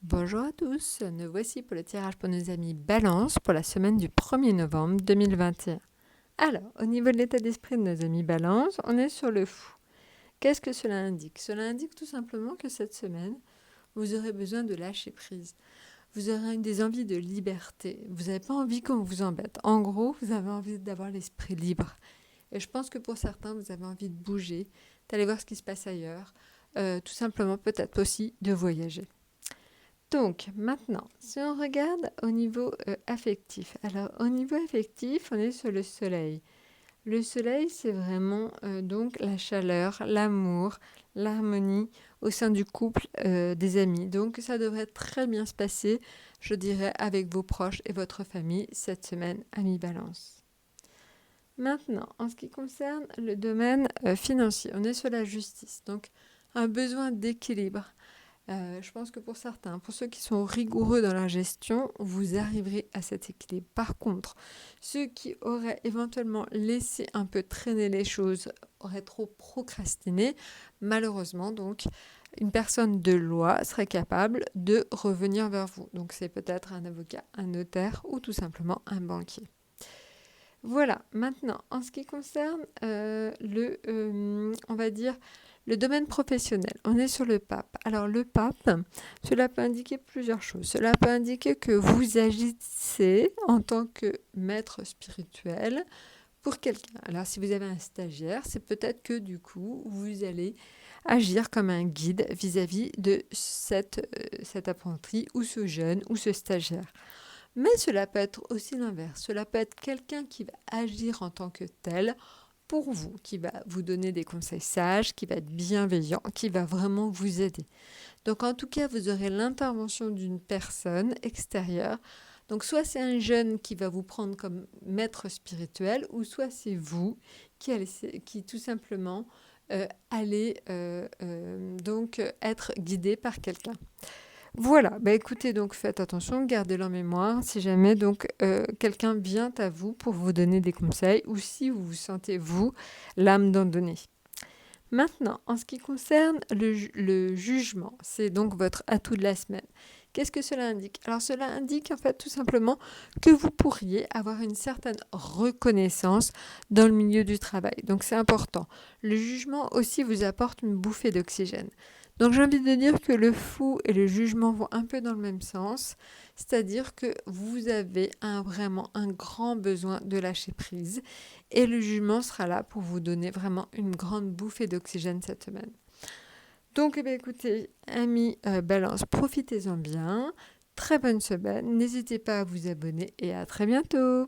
Bonjour à tous, nous voici pour le tirage pour nos amis Balance pour la semaine du 1er novembre 2021. Alors, au niveau de l'état d'esprit de nos amis Balance, on est sur le fou. Qu'est-ce que cela indique? Cela indique tout simplement que cette semaine, vous aurez besoin de lâcher prise. Vous aurez des envies de liberté. Vous n'avez pas envie qu'on vous embête. En gros, vous avez envie d'avoir l'esprit libre. Et je pense que pour certains, vous avez envie de bouger, d'aller voir ce qui se passe ailleurs, tout simplement peut-être aussi de voyager. Donc, maintenant, si on regarde au niveau affectif, alors au niveau affectif, on est sur le soleil. Le soleil, c'est vraiment donc la chaleur, l'amour, l'harmonie au sein du couple, des amis. Donc, ça devrait très bien se passer, je dirais, avec vos proches et votre famille cette semaine à mi-balance. Maintenant, en ce qui concerne le domaine financier, on est sur la justice. Donc, un besoin d'équilibre. Je pense que pour certains, pour ceux qui sont rigoureux dans la gestion, vous arriverez à cet équilibre. Par contre, ceux qui auraient éventuellement laissé un peu traîner les choses, auraient trop procrastiné, malheureusement, donc, une personne de loi serait capable de revenir vers vous. Donc, c'est peut-être un avocat, un notaire ou tout simplement un banquier. Voilà, maintenant, en ce qui concerne on va dire, le domaine professionnel, on est sur le pape. Alors le pape, cela peut indiquer plusieurs choses. Cela peut indiquer que vous agissez en tant que maître spirituel pour quelqu'un. Alors si vous avez un stagiaire, c'est peut-être que du coup, vous allez agir comme un guide vis-à-vis de cet apprenti ou ce jeune ou ce stagiaire. Mais cela peut être aussi l'inverse. Cela peut être quelqu'un qui va agir en tant que tel pour vous, qui va vous donner des conseils sages, qui va être bienveillant, qui va vraiment vous aider. Donc en tout cas, vous aurez l'intervention d'une personne extérieure. Donc soit c'est un jeune qui va vous prendre comme maître spirituel, ou soit c'est vous qui tout simplement allez donc être guidé par quelqu'un. Voilà, bah écoutez, donc faites attention, gardez-le en mémoire si jamais donc quelqu'un vient à vous pour vous donner des conseils ou si vous vous sentez, vous, l'âme d'en donner. Maintenant, en ce qui concerne le jugement, c'est donc votre atout de la semaine. Qu'est-ce que cela indique? Alors cela indique en fait tout simplement que vous pourriez avoir une certaine reconnaissance dans le milieu du travail. Donc c'est important. Le jugement aussi vous apporte une bouffée d'oxygène. Donc j'ai envie de dire que le fou et le jugement vont un peu dans le même sens, c'est-à-dire que vous avez vraiment un grand besoin de lâcher prise et le jugement sera là pour vous donner vraiment une grande bouffée d'oxygène cette semaine. Donc écoutez, amis Balance, profitez-en bien, très bonne semaine, n'hésitez pas à vous abonner et à très bientôt.